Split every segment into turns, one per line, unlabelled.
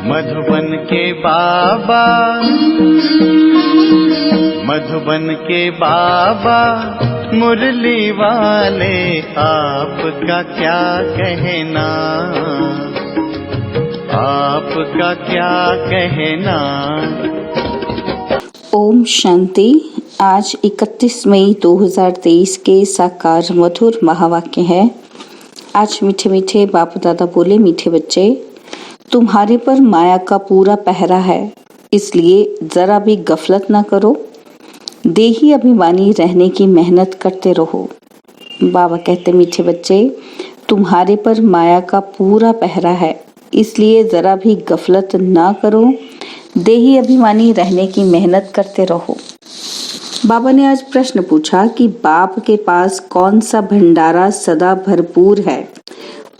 मधुबन के बाबा, मधुबन के बाबा मुरली वाले, आपका क्या कहना, आपका क्या कहना।
ओम शांति। आज 31 मई 2023 के साकार मधुर महावाक्य है। आज मीठे मीठे बाप दादा बोले, मीठे बच्चे, तुम्हारे पर माया का पूरा पहरा है, इसलिए जरा भी गफलत ना करो, देही अभिमानी रहने की मेहनत करते रहो। बाबा कहते, मीठे बच्चे, तुम्हारे पर माया का पूरा पहरा है, इसलिए जरा भी गफलत ना करो, देही अभिमानी रहने की मेहनत करते रहो। बाबा ने आज प्रश्न पूछा कि बाप के पास कौन सा भंडारा सदा भरपूर है,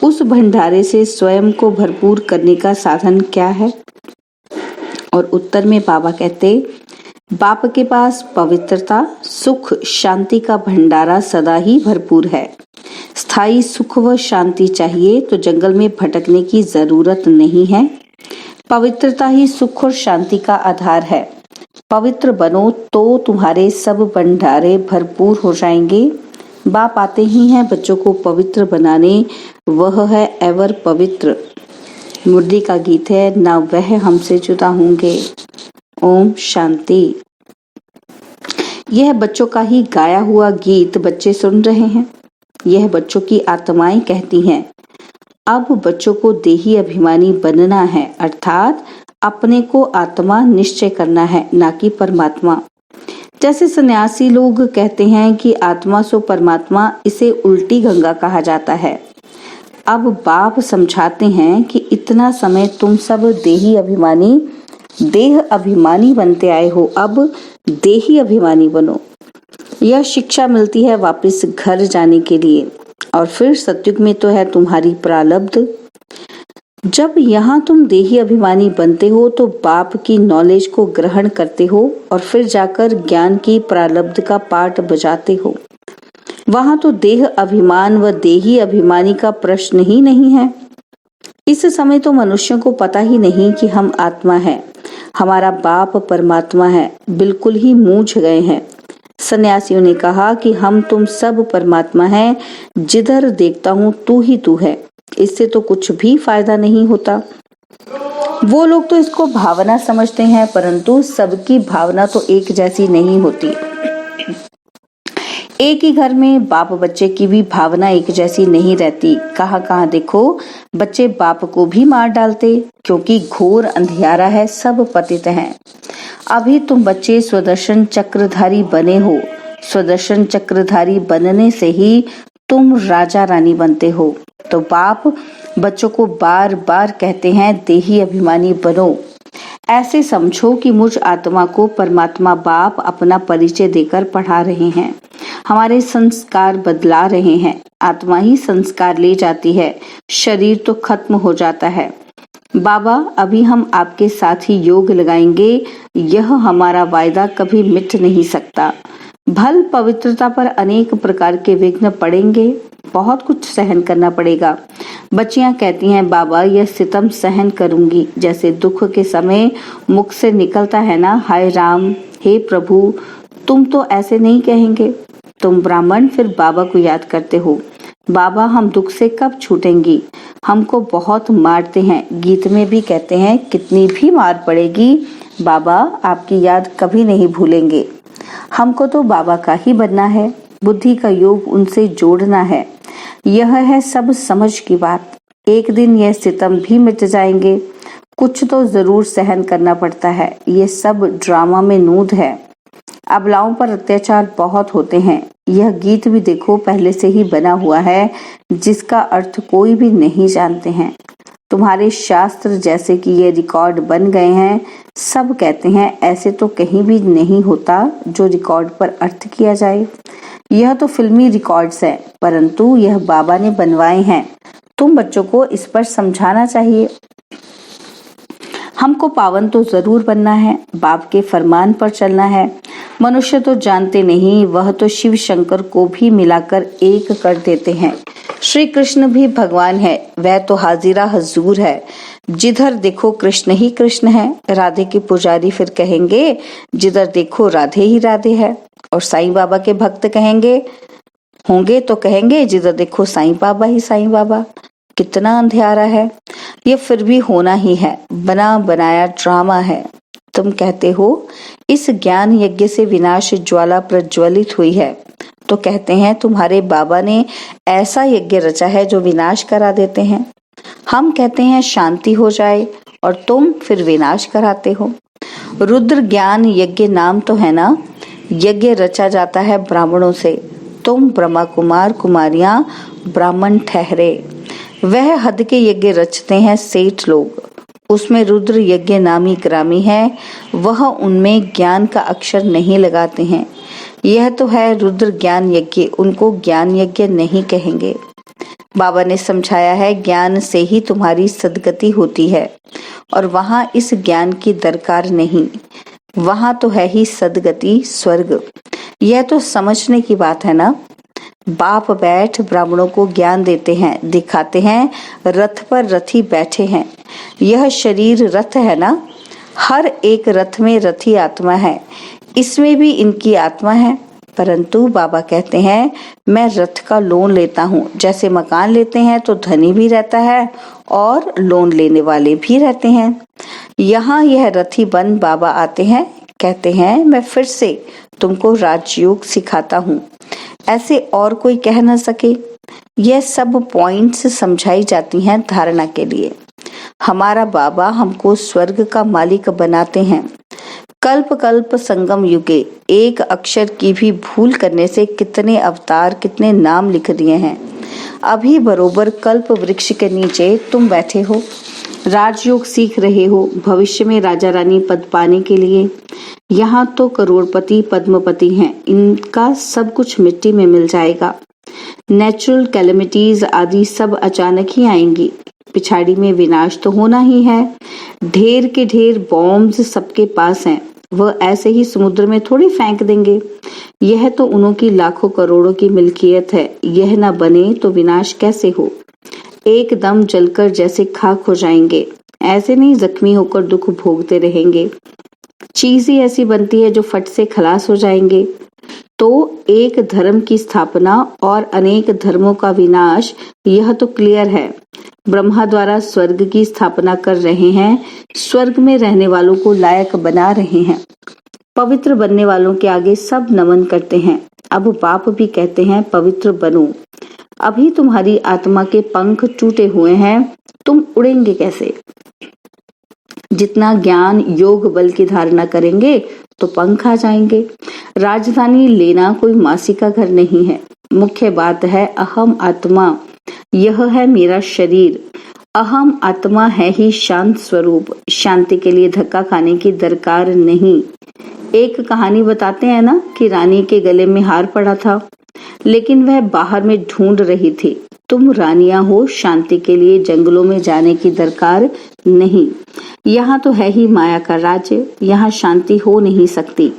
उस भंडारे से स्वयं को भरपूर करने का साधन क्या है। और उत्तर में बाबा कहते, बाप के पास पवित्रता, सुख, शांति का भंडारा सदा ही भरपूर है। स्थायी सुख व शांति चाहिए तो जंगल में भटकने की जरूरत नहीं है। पवित्रता ही सुख और शांति का आधार है। पवित्र बनो तो तुम्हारे सब भंडारे भरपूर हो जाएंगे। बाप आते ही हैं बच्चों को पवित्र बनाने, वह है एवर पवित्र। मुरली का गीत है, ना वह हमसे जुदा होंगे। ओम शांति। यह बच्चों का ही गाया हुआ गीत बच्चे सुन रहे हैं। यह बच्चों की आत्माएं कहती हैं। अब बच्चों को देही अभिमानी बनना है, अर्थात अपने को आत्मा निश्चय करना है, ना कि परमात्मा। जैसे सन्यासी लोग कहते हैं कि आत्मा सो परमात्मा, इसे उल्टी गंगा कहा जाता है। अब बाप समझाते हैं कि इतना समय तुम सब देह अभिमानी बनते आए हो, अब देही अभिमानी बनो। यह शिक्षा मिलती है वापस घर जाने के लिए। और फिर सतयुग में तो है तुम्हारी प्रारब्ध। जब यहाँ तुम देही अभिमानी बनते हो तो बाप की नॉलेज को ग्रहण करते हो और फिर जाकर ज्ञान की प्रारब्ध का पाठ बजाते हो। वहां तो देह अभिमान व देही अभिमानी का प्रश्न ही नहीं है। इस समय तो मनुष्यों को पता ही नहीं कि हम आत्मा है, हमारा बाप परमात्मा है, बिल्कुल ही मूझ गए हैं। सन्यासियों ने कहा कि हम तुम सब परमात्मा हैं, जिधर देखता हूँ तू ही तू है, इससे तो कुछ भी फायदा नहीं होता। वो लोग तो इसको भावना समझते हैं, परंतु सबकी भावना तो एक जैसी नहीं होती। एक ही घर में बाप बच्चे की भी भावना एक जैसी नहीं रहती। कहाँ कहाँ देखो बच्चे बाप को भी मार डालते, क्योंकि घोर अंधियारा है, सब पतित हैं। अभी तुम बच्चे स्वदर्शन चक्रधारी बने हो। स्वदर्शन चक्रधारी बनने से ही तुम राजा रानी बनते हो। तो बाप बच्चों को बार बार कहते हैं, देही अभिमानी बनो। ऐसे समझो कि मुझ आत्मा को परमात्मा बाप अपना परिचय देकर पढ़ा रहे हैं, हमारे संस्कार बदला रहे हैं। आत्मा ही संस्कार ले जाती है, शरीर तो खत्म हो जाता है। बाबा, अभी हम आपके साथ ही योग लगाएंगे, यह हमारा वायदा कभी मिट नहीं सकता। भल पवित्रता पर अनेक प्रकार के विघ्न पड़ेंगे, बहुत कुछ सहन करना पड़ेगा। बच्चियां कहती हैं, बाबा यह सितम सहन करूंगी। जैसे दुख के समय मुख से निकलता है ना, हाय राम, हे प्रभु, तुम तो ऐसे नहीं कहेंगे। तुम ब्राह्मण फिर बाबा को याद करते हो, बाबा हम दुख से कब छूटेंगी, हमको बहुत मारते हैं। गीत में भी कहते हैं, कितनी भी मार पड़ेगी बाबा आपकी याद कभी नहीं भूलेंगे। हमको तो बाबा का ही बनना है, बुद्धि का योग उनसे जोड़ना है। यह है सब समझ की बात। एक दिन यह सितम भी मिट जाएंगे, कुछ तो जरूर सहन करना पड़ता है। ये सब ड्रामा में नूद है। अबलाओं पर अत्याचार बहुत होते हैं। यह गीत भी देखो पहले से ही बना हुआ है, जिसका अर्थ कोई भी नहीं जानते हैं। तुम्हारे शास्त्र जैसे कि ये रिकॉर्ड बन गए हैं, सब कहते हैं ऐसे तो कहीं भी नहीं होता जो रिकॉर्ड पर अर्थ किया जाए। यह तो फिल्मी रिकॉर्ड्स हैं, परंतु यह बाबा ने बनवाए हैं। तुम बच्चों को इस पर समझाना चाहिए। हमको पावन तो जरूर बनना है, बाप के फरमान पर चलना है। मनुष्य तो जानते नहीं, वह तो शिव शंकर को भी मिलाकर एक कर देते हैं। श्री कृष्ण भी भगवान है, वह तो हाजिरा हजूर है। जिधर देखो कृष्ण ही कृष्ण है। राधे के पुजारी फिर कहेंगे जिधर देखो राधे ही राधे है। और साईं बाबा के भक्त कहेंगे होंगे तो कहेंगे जिधर देखो साईं बाबा ही साईं बाबा। कितना अंधियारा है, ये फिर भी होना ही है, बना बनाया ड्रामा है। तुम कहते हो इस ज्ञान यज्ञ से विनाश ज्वाला प्रज्वलित हुई है, तो कहते हैं तुम्हारे बाबा ने ऐसा यज्ञ रचा है जो विनाश करा देते हैं। हम कहते हैं शांति हो जाए और तुम फिर विनाश कराते हो। रुद्र ज्ञान यज्ञ नाम तो है ना, यज्ञ रचा जाता है ब्राह्मणों से। तुम ब्रह्मा कुमार कुमारियां ब्राह्मण ठहरे। वह हद के यज्ञ रचते हैं सेठ लोग, उसमें रुद्र यज्ञ नामी ग्रामी है, वह उनमें ज्ञान का अक्षर नहीं लगाते हैं। यह तो है रुद्र ज्ञान यज्ञ, उनको ज्ञान यज्ञ नहीं कहेंगे। बाबा ने समझाया है ज्ञान से ही तुम्हारी सदगति होती है और वहां इस ज्ञान की दरकार नहीं, वहां तो है ही सदगति स्वर्ग। यह तो समझने की बात है ना। बाप बैठ ब्राह्मणों को ज्ञान देते हैं, दिखाते हैं रथ पर रथी बैठे हैं। यह शरीर रथ है ना, हर एक रथ में रथी आत्मा है, इसमें भी इनकी आत्मा है। परंतु बाबा कहते हैं मैं रथ का लोन लेता हूँ। जैसे मकान लेते हैं तो धनी भी रहता है और लोन लेने वाले भी रहते हैं। यहाँ यह रथी बन बाबा आते हैं, कहते हैं मैं फिर से तुमको राजयोग सिखाता हूँ, ऐसे और कोई कह न सके। यह सब पॉइंट्स समझाई जाती हैं धारणा के लिए। हमारा बाबा हमको स्वर्ग का मालिक बनाते हैं। कल्प कल्प संगम युगे एक अक्षर की भी भूल करने से कितने अवतार कितने नाम लिख दिए हैं। अभी बरोबर कल्प वृक्ष के नीचे तुम बैठे हो, राजयोग सीख रहे हो भविष्य में राजा रानी पद पाने के लिए। यहाँ तो करोड़पति पद्मपति हैं, इनका सब कुछ मिट्टी में मिल जाएगा। नेचुरल कैलेमिटीज आदि सब अचानक ही आएंगी, पिछाड़ी में विनाश तो होना ही है। ढेर के ढेर बॉम्ब्स सबके पास हैं, वह ऐसे ही समुद्र में थोड़ी फेंक देंगे। यह तो उन्हों की लाखों करोड़ों की मिल्कियत है, यह न बने तो विनाश कैसे हो। एकदम जलकर जैसे खाक हो जाएंगे, ऐसे नहीं जख्मी होकर दुख भोगते रहेंगे। चीज ही ऐसी बनती है जो फट से खलास हो जाएंगे। तो एक धर्म की स्थापना और अनेक धर्मों का विनाश, यह तो क्लियर है। ब्रह्मा द्वारा स्वर्ग की स्थापना कर रहे हैं, स्वर्ग में रहने वालों को लायक बना रहे हैं। पवित्र बनने वालों के आगे सब नमन करते हैं। अब बाप भी कहते हैं पवित्र बनो। अभी तुम्हारी आत्मा के पंख टूटे हुए हैं, तुम उड़ेंगे कैसे। जितना ज्ञान योग बल की धारणा करेंगे तो पंख आ जाएंगे। राजधानी लेना कोई मासी का घर नहीं है। मुख्य बात है अहम आत्मा, यह है मेरा शरीर। अहम आत्मा है ही शांत स्वरूप, शांति के लिए धक्का खाने की दरकार नहीं। एक कहानी बताते हैं ना कि रानी के गले में हार पड़ा था, लेकिन वह बाहर में ढूंढ रही थी। तुम रानियां हो, शांति के लिए जंगलों में जाने की दरकार नहीं। यहाँ तो है ही माया का राज्य, यहाँ शांति हो नहीं सकती।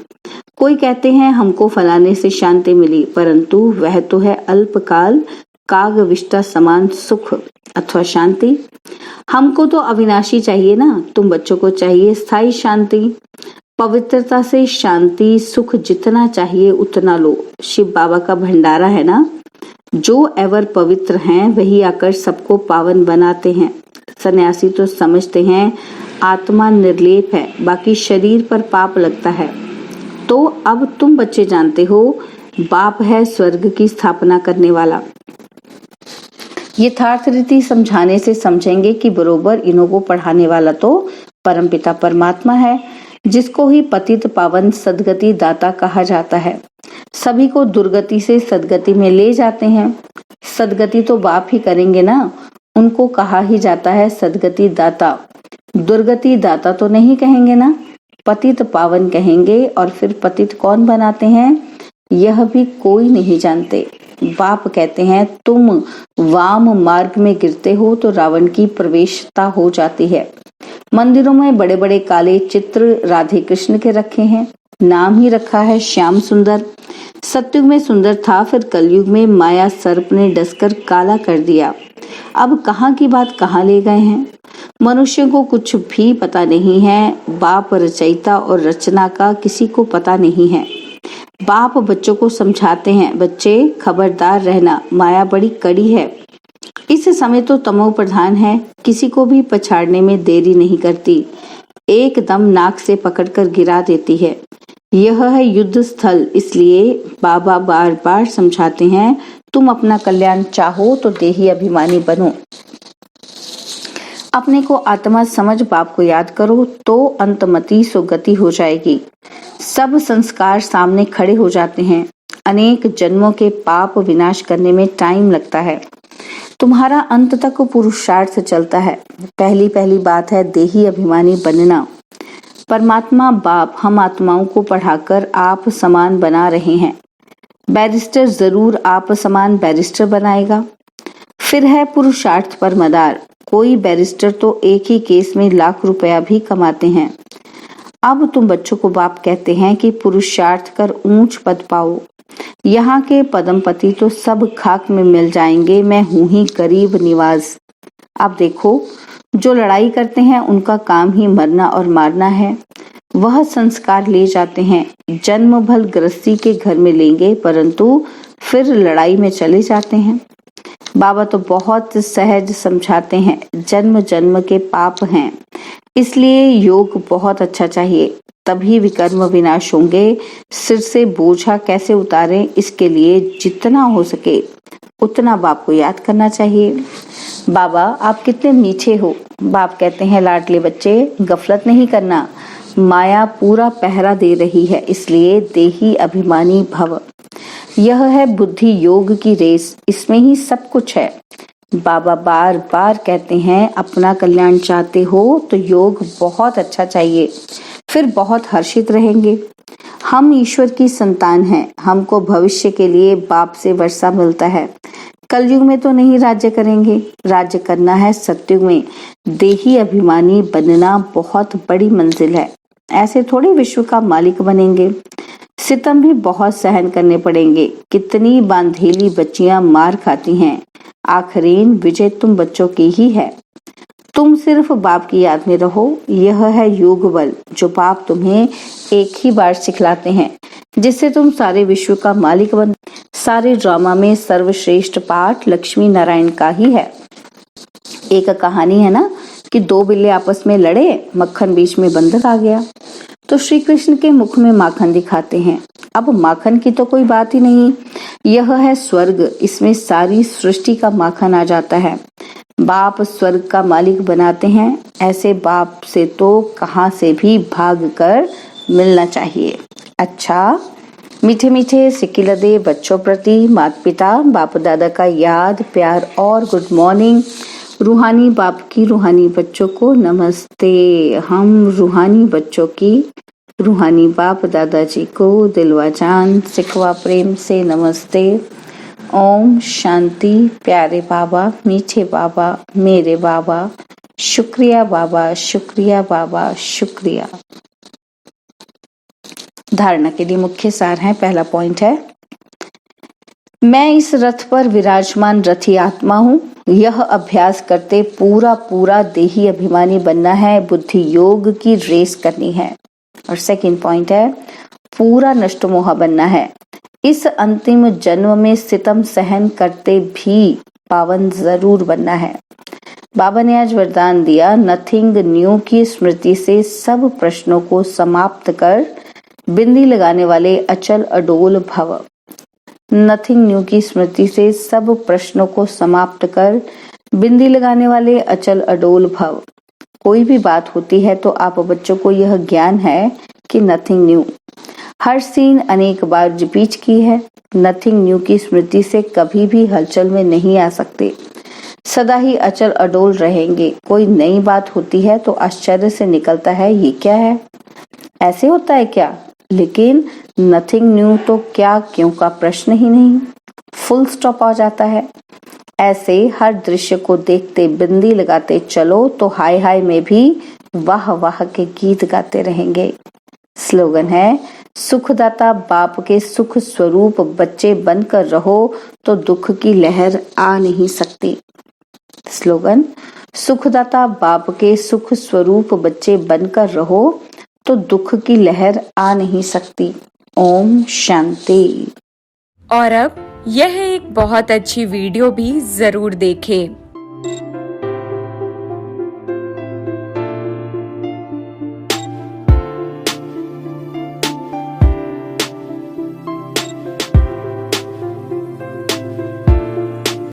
कोई कहते हैं हमको फलाने से शांति मिली, परंतु वह तो है अल्पकाल काग विष्टा समान सुख अथवा शांति। हमको तो अविनाशी चाहिए ना, तुम बच्चों को चाहिए स्थायी शांति। पवित्रता से शांति सुख जितना चाहिए उतना लो। शिव बाबा का भंडारा है ना, जो एवर पवित्र हैं वही आकर सबको पावन बनाते हैं। सन्यासी तो समझते हैं आत्मा निर्लेप है, बाकी शरीर पर पाप लगता है। तो अब तुम बच्चे जानते हो बाप है स्वर्ग की स्थापना करने वाला। यथार्थ रीति समझाने से समझेंगे कि बरोबर इन्हों को पढ़ाने वाला तो परमपिता परमात्मा है, जिसको ही पतित पावन सदगति दाता कहा जाता है। सभी को दुर्गति से सदगति में ले जाते हैं। सदगति तो बाप ही करेंगे ना, उनको कहा ही जाता है सदगति दाता। दुर्गति दाता तो नहीं कहेंगे ना, पतित पावन कहेंगे। और फिर पतित कौन बनाते हैं यह भी कोई नहीं जानते। बाप कहते हैं तुम वाम मार्ग में गिरते हो तो रावण की प्रवेशता हो जाती है। मंदिरों में बड़े बड़े काले चित्र राधे कृष्ण के रखे हैं, नाम ही रखा है श्याम सुंदर। सतयुग में सुंदर था, फिर कलयुग में माया सर्प ने डसकर काला कर दिया। अब कहाँ की बात कहाँ ले गए हैं। मनुष्य को कुछ भी पता नहीं है। बाप रचयिता और रचना का किसी को पता नहीं है। बाप बच्चों को समझाते हैं, बच्चे खबरदार रहना, माया बड़ी कड़ी है। इस समय तो तमो प्रधान है, किसी को भी पछाड़ने में देरी नहीं करती, एकदम नाक से पकड़कर गिरा देती है। यह है युद्ध स्थल, इसलिए बाबा बार बार समझाते हैं, तुम अपना कल्याण चाहो तो देही अभिमानी बनो। अपने को आत्मा समझ बाप को याद करो तो अंतमति सुगति हो जाएगी। सब संस्कार सामने खड़े हो जाते हैं। अनेक जन्मों के पाप विनाश करने में टाइम लगता है। तुम्हारा अंत तक पुरुषार्थ चलता है। पहली बात है देही अभिमानी बनना। परमात्मा बाप हम आत्माओं को पढ़ाकर आप समान बना रहे हैं। बैरिस्टर जरूर आप समान बैरिस्टर बनाएगा। फिर है पुरुषार्थ पर मदार। कोई बैरिस्टर तो एक ही केस में लाख रुपया भी कमाते हैं। अब तुम बच्चों को बाप कहते हैं कि पुरुषार्थ कर ऊंच पद पाओ। यहाँ के पदमपति तो सब खाक में मिल जाएंगे, मैं हूं ही गरीब निवाज। आप देखो, जो लड़ाई करते हैं उनका काम ही मरना और मारना है। वह संस्कार ले जाते हैं, जन्म भल गृहस्थी के घर में लेंगे, परंतु फिर लड़ाई में चले जाते हैं। बाबा तो बहुत सहज समझाते हैं, जन्म जन्म के पाप हैं, इसलिए योग बहुत अच्छा चाहिए, तभी विकर्म विनाश होंगे। सिर से बोझा कैसे उतारें, इसके लिए जितना हो सके उतना बाप को याद करना चाहिए। बाबा आप कितने मीठे हो। बाप कहते हैं, लाडले बच्चे गफलत नहीं करना, माया पूरा पहरा दे रही है, इसलिए देही अभिमानी भव। यह है बुद्धि योग की रेस, इसमें ही सब कुछ है। बाबा बार बार कहते हैं, अपना कल्याण चाहते हो तो योग बहुत अच्छा चाहिए, फिर बहुत हर्षित रहेंगे। हम ईश्वर की संतान हैं, हमको भविष्य के लिए बाप से वर्षा मिलता है। कलयुग में तो नहीं राज्य करेंगे, राज्य करना है सतयुग में। देही अभिमानी बनना बहुत बड़ी मंजिल है, ऐसे थोड़ी विश्व का मालिक बनेंगे। सितम भी बहुत सहन करने पड़ेंगे। कितनी बांधेली बच्चियां मार खाती हैं, आखिरीन विजय तुम बच्चों की ही है। तुम सिर्फ बाप की याद में रहो, यह है योग बल जो बाप तुम्हें एक ही बार सिखलाते हैं, जिससे तुम सारे विश्व का मालिक बन। सारे ड्रामा में सर्वश्रेष्ठ पाठ लक्ष्मी नारायण का ही है। एक कहानी है ना कि दो बिल्ले आपस में लड़े, मक्खन बीच में बंदर आ गया, तो श्री कृष्ण के मुख में माखन दिखाते हैं। अब माखन की तो कोई बात ही नहीं, यह है स्वर्ग, इसमें सारी सृष्टि का माखन आ जाता है। बाप स्वर्ग का मालिक बनाते हैं, ऐसे बाप से तो कहाँ से भी भाग कर मिलना चाहिए। अच्छा, मीठे मीठे सिकिलदे बच्चों प्रति माता पिता बाप दादा का याद प्यार और गुड मॉर्निंग। रूहानी बाप की रूहानी बच्चों को नमस्ते। हम रूहानी बच्चों की रूहानी बाप दादाजी को दिलवा जान सिकवा प्रेम से नमस्ते। ओम शांति। प्यारे बाबा, मीठे बाबा, मेरे बाबा, शुक्रिया बाबा, शुक्रिया बाबा, शुक्रिया। धारणा के लिए मुख्य सार है। पहला पॉइंट है, मैं इस रथ पर विराजमान रथी आत्मा हूँ। यह अभ्यास करते पूरा पूरा देही अभिमानी बनना है, बुद्धि योग की रेस करनी है। और सेकंड पॉइंट है, पूरा नष्ट मोह बनना है। इस अंतिम जन्म में सितम सहन करते भी पावन जरूर बनना है। बाबा ने आज वरदान दिया, नथिंग न्यू की स्मृति से सब प्रश्नों को समाप्त कर बिंदी लगाने वाले अचल अडोल भव। नथिंग न्यू की स्मृति से सब प्रश्नों को समाप्त कर बिंदी लगाने वाले अचल अडोल भव। कोई भी बात होती है तो आप बच्चों को यह ज्ञान है कि नथिंग न्यू। हर सीन अनेक बार रिपीट की है। नथिंग न्यू की स्मृति से कभी भी हलचल में नहीं आ सकते, सदा ही अचल अडोल रहेंगे। कोई नई बात होती है तो आश्चर्य से निकलता है, ये क्या है, ऐसे होता है क्या? लेकिन नथिंग न्यू तो क्या क्यों का प्रश्न ही नहीं, फुल स्टॉप आ जाता है। ऐसे हर दृश्य को देखते बिंदी लगाते चलो तो हाय हाय में भी वाह वाह के गीत गाते रहेंगे। स्लोगन है, सुखदाता बाप के सुख स्वरूप बच्चे बनकर रहो तो दुख की लहर आ नहीं सकती। स्लोगन, सुखदाता बाप के सुख स्वरूप बच्चे बनकर रहो तो दुख की लहर आ नहीं सकती। ओम शांति।
और अब यह एक बहुत अच्छी वीडियो भी जरूर देखें।